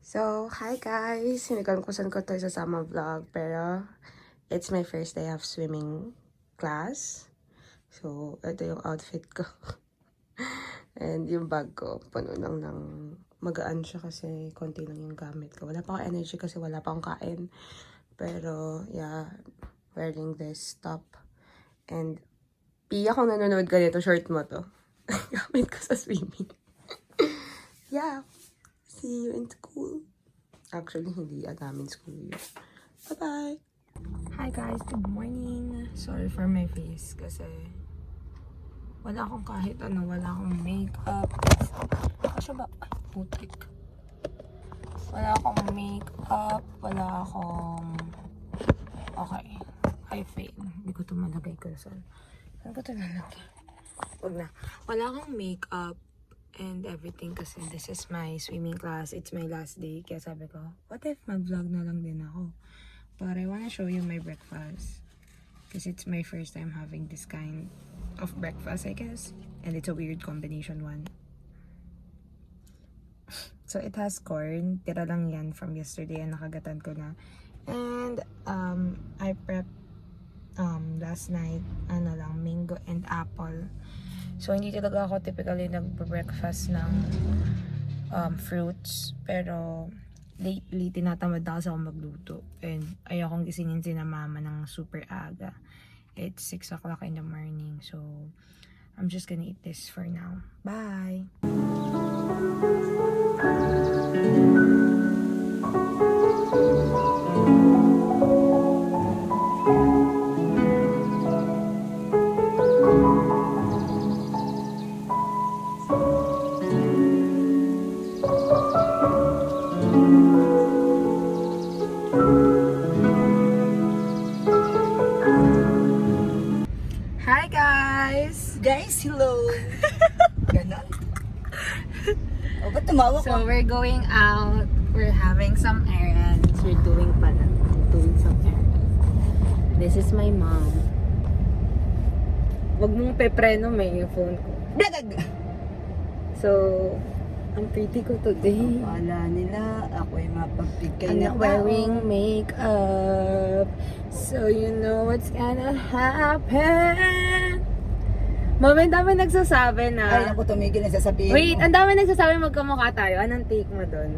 So, hi guys! Hindi ko alam kung saan ko ito isasama vlog, pero it's my first day of swimming class. So, ito yung outfit ko. And yung bag ko, puno lang ng magaan siya kasi konti lang yung gamit ko. Wala pa akong energy kasi wala pa akong kain. Pero, yeah, wearing this top. And, piya kung nanonood ka nito, short mo to. Gamit ko sa swimming. Yeah. See you in school. Actually, hindi namin school yun. Bye-bye! Hi guys, good morning. Sorry for my face kasi wala akong kahit ano, wala akong makeup. Kasi ba? Ay, putik. Wala akong makeup, wala akong... Okay. High fame. Hindi ko ito malagay ko. Saan ko ito malagay? Huwag na. Wala akong makeup and everything kasi this is my swimming class. It's my last day. Kaya sabi ko, what if mag-vlog na lang din ako? But I wanna show you my breakfast. Because it's my first time having this kind of breakfast, I guess. And it's a weird combination one. So it has corn. Tira lang yan from yesterday and nakagatan ko na. And I prepped last night, mango and apple. So, hindi talaga ako typically nag-breakfast ng fruits. Pero, lately, tinatamad ako sa magluto. And, ayokong gisingin si na mama ng super aga. It's 6 o'clock in the morning. So, I'm just gonna eat this for now. Bye! Hi guys! Guys, hello! Ganon. O, ba't tumawa ko? So we're going out. We're having some errands. We're doing some errands. This is my mom. Wag mong pepreno, may phone ko. Dadag! So, ang pretty ko today. Wala nila, ako'y mapagpigay I'm na not wearing makeup. So you know what's gonna happen. Mami, ang dami nagsasabi na... Ay, naku, tumigil na sasabihin Wait, mo. ang dami nagsasabi magkamukha tayo. Anong take mo dun?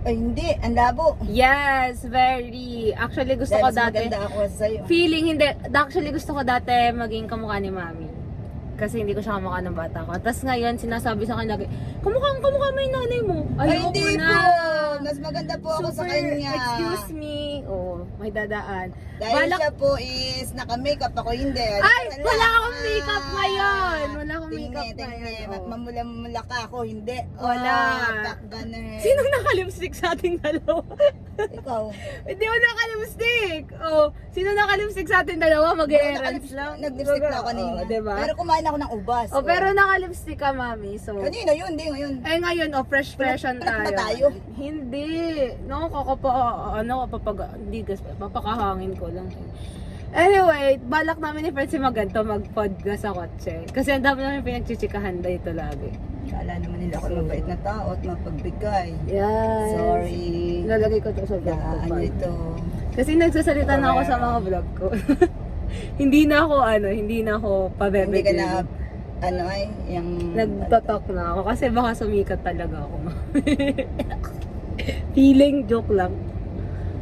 Ay, hindi, ang labo. Yes, very. Actually, gusto ko Dahil mas dati... maganda ako sa'yo. Feeling, hindi. Actually, gusto ko dati maging kamukha ni Mami. Kasi hindi ko siya kamukha ng bata ko. Tapos ngayon, sinasabi sa akin lagi, kamukha mo yung nanay mo. Ay, Ayoko hindi na. po. Mas maganda po ako sa kanya. Excuse me. Oh, may dadaan. Dahil siya po is naka-makeup, ako hindi. Ay, wala akong makeup ngayon. Wala akong makeup Tingnan, ngayon. Oh. mamula-mula ka ako, hindi. Wala. Ganun. Sinong naka-lipstick sa ating dalawa? Ikaw. Hindi mo naka-lipstick. Oh, sino naka-lipstick sa ating dalawa? Mag-errands lang. Nag-lipstick na ako kanina. Diba? Pero kumain ako ng ubas. Oh, pero naka-lipstick ka, Mami. So, Kanina yun, hindi ngayon. eh ngayon, oh, fresh-freshan Pinag- tayo. ba tayo? Hindi. No, papakahangin ko lang. Anyway, balak namin ni Francie maganto mag-podcast sa kotse. Kasi ang dami namin pinagchichikahan dito lagi. Kala naman nila ako mabait na tao at mapagbigay. Yes. Sorry. Lalagay ko to sa vlog ko. Ano ito? Kasi nagsasalita na ako sa mga vlog ko. hindi na ako pabebe. Hindi ka na, yung... Nagtotalk na ako kasi baka sumikat talaga ako. Feeling joke lang.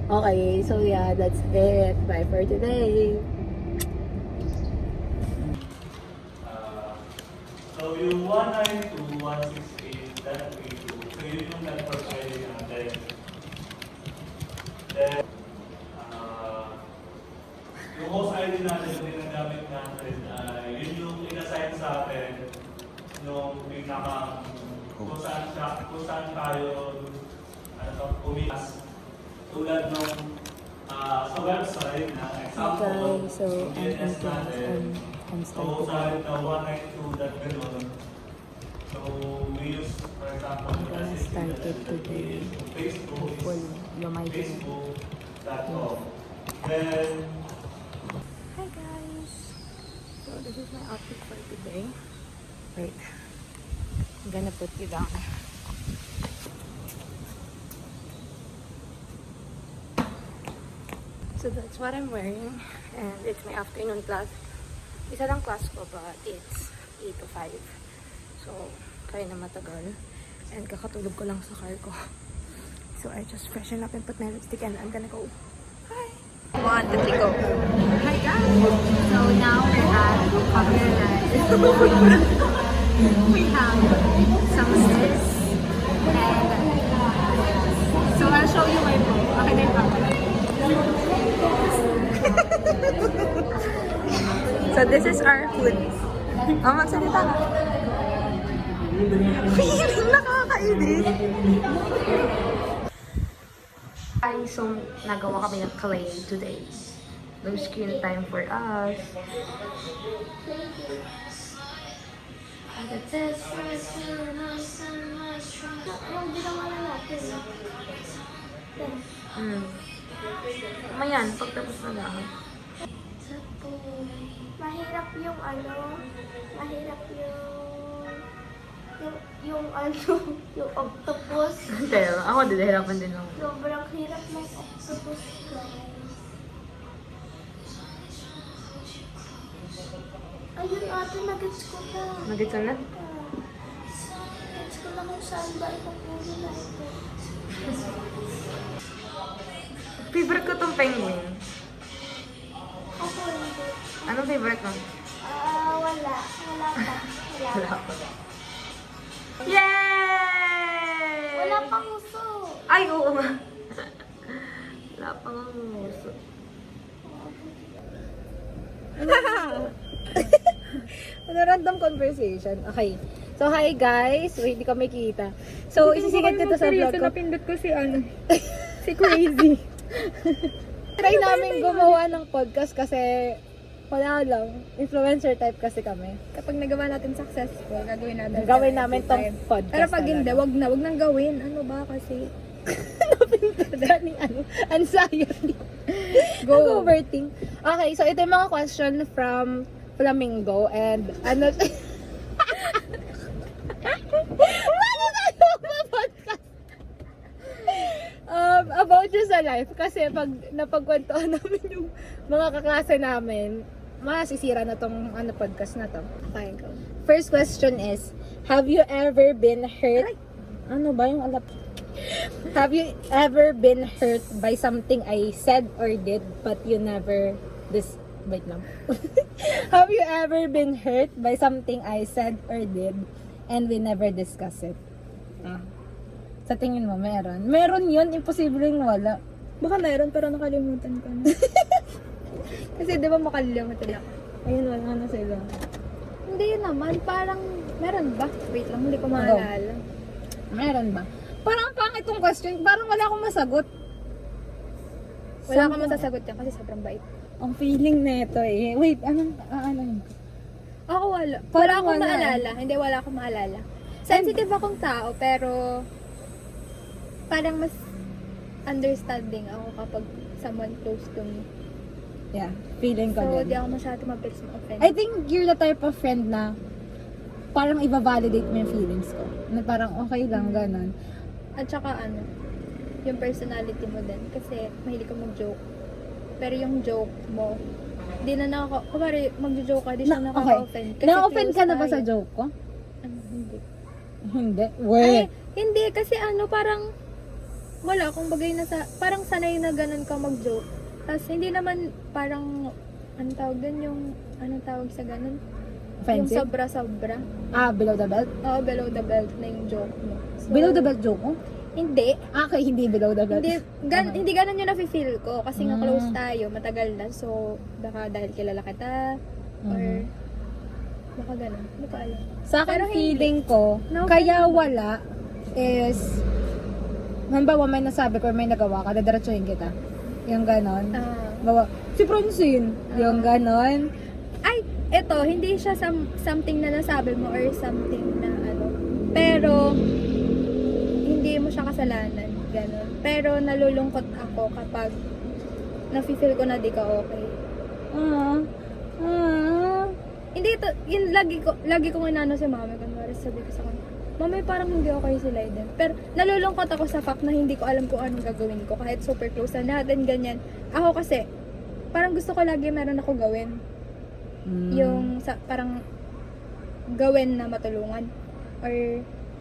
Okay, so yeah, that's it. Bye for today. So yung 192, 168, that we do. So yun yung nag-provide natin. Then, yung host ID natin, yung ginagamit natin, yun yung in-assign sa atin nung pinaka, kung saan tayo umikas. Tulad nung sa website na example, Okay, so yung DNS natin. I'm So, sa akin na 192.gano'n. So, we use, for example, gonna start it today. Facebook Full is lumay din. facebook.com. Then, Hi guys! So This is my outfit for today. Wait. I'm gonna put you down. So that's what I'm wearing. And it's my afternoon class. Isa lang class ko, but it's 8 to 5. So, kaya na matagal. And kakatulog ko lang sa car ko. So I just freshen up and put my lipstick and I'm gonna go. Hi! 1, 2, 3, go! Hi guys! So now we're at Copperline. We have some stairs. And so I'll show you my room. Okay na yung camera. So this is our food. Oh, magsalita ka. Feeling nakakainis. Ay, so nagawa kami ng clay today. No screen time for us. Mayan, pagtapos na lang. Mahirap yung ano, mahirap yung ano, yung octopus. Pero ako din, nahirapan din ako. Sobrang hirap ng octopus ko. Ayun ate, nagets ko na. Nagits na? Nagets ko na kung saan ba ipapulo na ito. Favorite ko tong penguin. Ako hindi. Anong favorite mo? Wala. Wala pa. Wala pa. Yay! Wala pang uso. Ay, oo nga. Wala pang uso. Ano random conversation. Okay. So, hi guys. Wait, hindi ko makita. So, isisigat ko to sa vlog ko. Napindot ko si ano, si Crazy. Try namin gumawa ng podcast kasi wala lang. Influencer type kasi kami. Kapag nagawa natin successful, gagawin natin. Gawin namin tong podcast. Pero pag hindi, talaga. wag nang gawin. Ano ba kasi? Daming ano, anxiety. Go. Overthink. Okay, so ito yung mga question from Flamingo and ano about just sa life kasi pag napagkwentuhan namin yung mga kaklase namin, masisira na tong ano podcast na to. Okay, go. First question is, have you ever been hurt? Ano ba yung alap? Have you ever been hurt by something I said or did but you never wait lang. Have you ever been hurt by something I said or did and we never discuss it? Sa tingin mo, meron? Meron yun, imposibleng wala. Baka meron pero nakalimutan ko na. Kasi di ba makalimutan ako. Ayun, wala na sila. Hindi naman, parang meron ba? Wait lang, hindi ko maalala. Meron ba? Parang ang pangit tong question, parang wala akong masagot. Wala kang masasagot yan kasi sobrang bait. Ang feeling na ito eh. Wait, ano yun? Ako wala. Wala Parang akong wala. maalala. Hindi, wala akong maalala. Sensitive akong tao, pero parang mas understanding ako kapag someone close to me. Yeah, feeling ko So, din. di ako masyado mabilis ma-offend. I think you're the type of friend na parang i-validate mo yung feelings ko. Na parang okay lang, ganon. At saka ano, yung personality mo din. Kasi mahilig ka mag-joke. Pero yung joke mo, di na kumari mag-joke ka, di siya nakaka-offend. Kasi Na-offend close ka na ba tayo. sa joke ko? Ano, hindi. Hindi. Ay, Wait. hindi. Kasi ano, parang wala, kung bagay na parang sanay na ganun ka mag-joke. Tapos hindi naman parang, anong tawag dun, yung, anong tawag sa ganun? Yung Offensive? sobra-sobra. Below the belt? Oo, below the belt na yung joke mo. So, Below the belt joke ko? Hindi. Okay, hindi below the belt. Hindi ganun yung nafe-feel ko. Kasi nga Mm. close tayo, matagal na. So, baka dahil kilala kita, or baka ganun. Hindi ko alam. Sa akin, Pero hindi. feeling ko, No, kaya wala is, halimbawa may nasabi ko or may nagawa ka, dadiretsuhin kita. Yung ganon. Bawa, si Francine, yung ganon. Ay, eto, hindi siya something na nasabi mo or something na ano. Pero, hindi mo siya kasalanan. Ganon. Pero, nalulungkot ako kapag nafe-feel ko na di ka okay. Ah. Hindi yun, lagi ko inano si mami. Kunwari sabi ko sa kanya, mami, parang hindi okay si Leiden. Pero nalulungkot ako sa fact na hindi ko alam kung anong gagawin ko. Kahit super close na natin, ganyan. Ako kasi, parang gusto ko lagi meron ako gawin. Yung parang gawin na matulungan. Or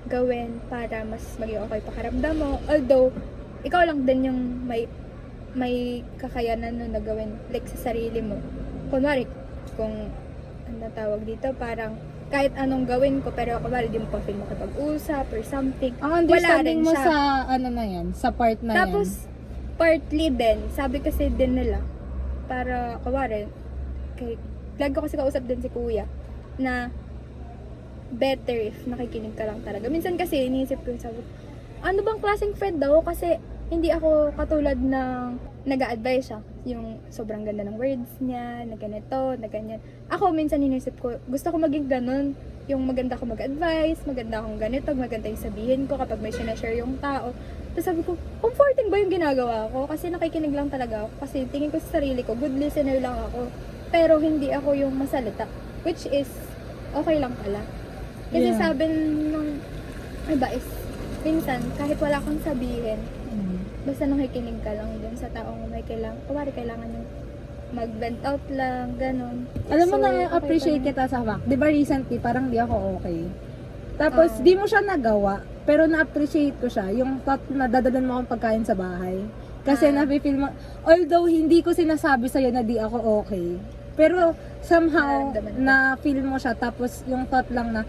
gawin para mas maging okay pakiramdam mo. Although, ikaw lang din yung may kakayanan na gawin like sa sarili mo. Kunwari, kung ano tawag dito, parang kahit anong gawin ko, pero kunwari di mo pa feel makipag-usap or something. Ang understanding mo sa ano na yan, sa part na Tapos, partly din, sabi kasi din nila, para kunwari, lagi ko kasi kausap din si kuya, na better if nakikinig ka lang talaga. Minsan kasi, iniisip ko, sabi, ano bang klaseng friend daw? Kasi, hindi ako katulad ng nag-a-advise siya. Yung sobrang ganda ng words niya, na ganito, na ganyan. Ako, minsan iniisip ko, gusto ko maging ganun. Yung maganda ko mag-advise, maganda akong ganito, maganda yung sabihin ko kapag may sinashare yung tao. Tapos sabi ko, comforting ba yung ginagawa ko? Kasi nakikinig lang talaga ako. Kasi tingin ko sa sarili ko, good listener lang ako. Pero hindi ako yung masalita. Which is, okay lang pala. Kasi Yeah. sabi nung iba is, minsan, kahit wala kang sabihin, basta nakikinig ka lang dun sa taong may kailangan yung mag-vent out lang, ganun. Alam mo So, na, appreciate okay kita sa fact. Di ba recently, parang di ako okay. Tapos, di mo siya nagawa, pero na-appreciate ko siya. Yung thought na dadalan mo akong pagkain sa bahay. Kasi nafe-feel mo, although hindi ko sinasabi sa'yo na di ako okay, pero somehow, Nararamdaman ko. na-feel mo siya. Tapos, yung thought lang na,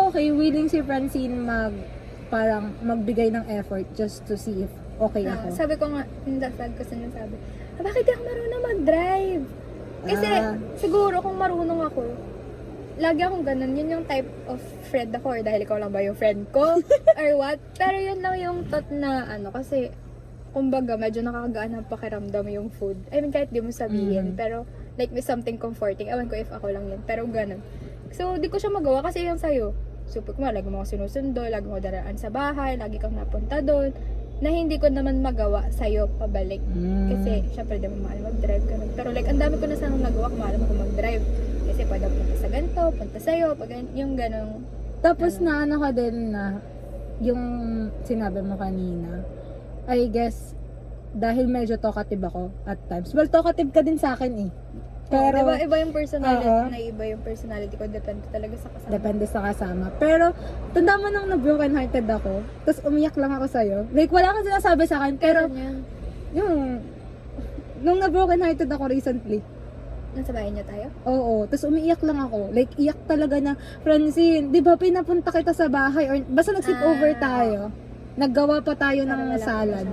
okay, willing si Francine parang magbigay ng effort just to see if okay ako. Sabi ko nga, nagdasag ko sinasabi, bakit di ako marunong mag-drive? Kasi, siguro kung marunong ako, lagi akong ganun, yun yung type of friend ako, or dahil ikaw lang ba yung friend ko, or what? Pero yun lang yung thought na, kasi, kumbaga, medyo nakakagaan ang pakiramdam yung food. I mean, kahit di mo sabihin, pero, like, may something comforting. Ewan ko if ako lang yun, pero ganun. So, di ko siya magawa kasi yung sa'yo. Super ko lagi mo ako sinusundo, lagi mo daraan sa bahay, lagi kang napunta doon, na hindi ko naman magawa sa'yo pabalik. Kasi, syempre, di mo mahal mag-drive ka. Pero like, ang dami ko na sanang nagawa kung mahal ako mag-drive. Kasi pwede punta sa ganito, punta sa'yo, pag yung ganong... Tapos na ka din na yung sinabi mo kanina, I guess, dahil medyo talkative ako at times. Well, talkative ka din sa akin eh. Pero, diba, iba yung personality Oo. na iba yung personality ko. Depende talaga sa kasama. depende sa kasama. Pero, tanda mo nung na-broken hearted ako, tapos umiyak lang ako sa'yo. Like, wala kang sinasabi sa akin, pero, Ganyan. nung na-broken hearted ako recently, Nasa bahay niya tayo? oo, tapos umiiyak lang ako. Like, iyak talaga na, Francine, di ba pinapunta kita sa bahay, or basta nag-sleep over tayo. Naggawa pa tayo ng salad.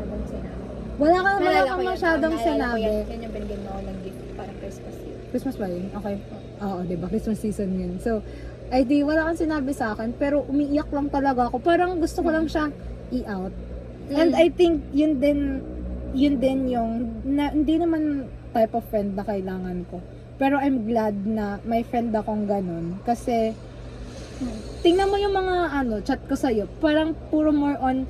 Wala kang masyadong sinabi. Yan yung binigyan mo ako ng gift para Christmas Eve. Christmas ba yun? Okay. Oo, diba? Christmas season yun. So, ay di, wala kang sinabi sa akin, pero umiiyak lang talaga ako. Parang gusto ko lang siya i-out. And I think, yun din yung, hindi naman type of friend na kailangan ko. Pero I'm glad na may friend akong ganun. Kasi, tingnan mo yung mga, chat ko sa'yo. Parang puro more on,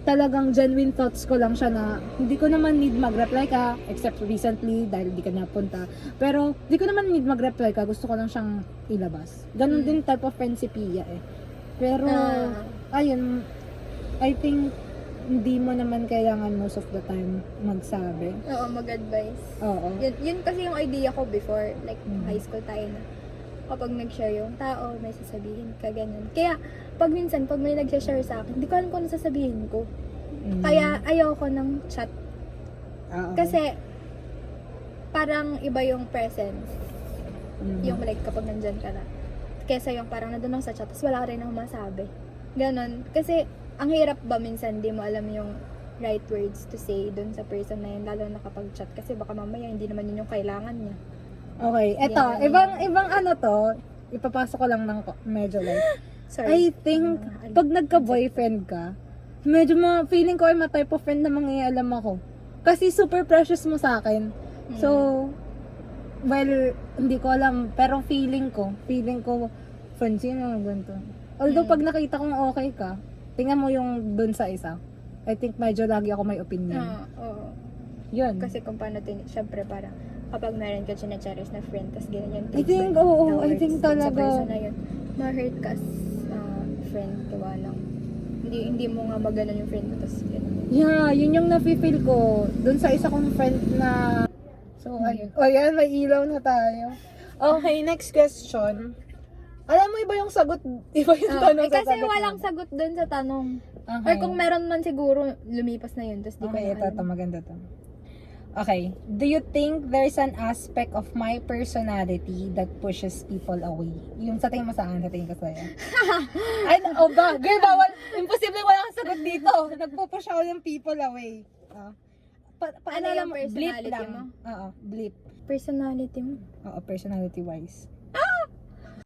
talagang genuine thoughts ko lang siya na hindi ko naman need mag-reply ka except recently dahil di ka napunta. Pero di ko naman need mag-reply ka, gusto ko lang siyang ilabas. Ganon din type of friend si Pia eh. Pero ayun, I think hindi mo naman kailangan most of the time magsabi. Oo, mag-advise. Oo. Yun kasi yung idea ko before, like high school tayo na kapag nag-share yung tao, may sasabihin ka, ganyan. Kaya, pag minsan, pag may nag-share sa akin, hindi ko alam kung ano sasabihin ko. Kaya, ayoko ng chat. Oo. Kasi, parang iba yung presence. Yung like, kapag nandyan ka na. Kesa yung parang nandun ako sa chat, tapos wala ka rin akong masabi. Ganon. Kasi, ang hirap ba minsan, di mo alam yung right words to say dun sa person na yun, lalo na kapag chat. Kasi baka mamaya, hindi naman yun yung kailangan niya. Okay, eto, ibang to, ipapasok ko lang ng medyo like, I Sorry. think, pag nagka-boyfriend ka, medyo feeling ko ay ma-type of friend na mangyayalam ako. Kasi super precious mo sa akin. So, well, hindi ko alam, pero feeling ko, Francine, ganito. Although, pag nakita kong okay ka, tingnan mo yung dun sa isa. I think medyo lagi ako may opinion. Oo. Yun. Kasi kung paano syempre parang kapag meron ka chine-cherish na friend, tas ganyan yung I think, treatment oo, towards I think dun sa talaga. person na yun. Ma-hurt ka friend, gawa lang. Hindi mo nga maganon yung friend mo, tas ganun. Yeah, yun yung nafe-feel ko dun sa isa kong friend na... So, ayun. O yan, may ilaw na tayo. Okay, next question. Alam mo, iba yung sagot, iba yung tanong sa Kasi sagot walang natin. sagot dun sa tanong. Okay. Or kung meron man siguro, lumipas na yun, tas di ko Okay, na ito, maganda to. Okay, do you think there's an aspect of my personality that pushes people away? Yung sa tingin mo saan, sa tingin ko sa'yo. Ay, ba? Girl, bawal. Imposible wala kang sagot dito. Nagpupush ako yung people away. Paano Ano lang yung mo? Blip personality lang. mo? Oo, blip. Personality mo. Oo, personality wise.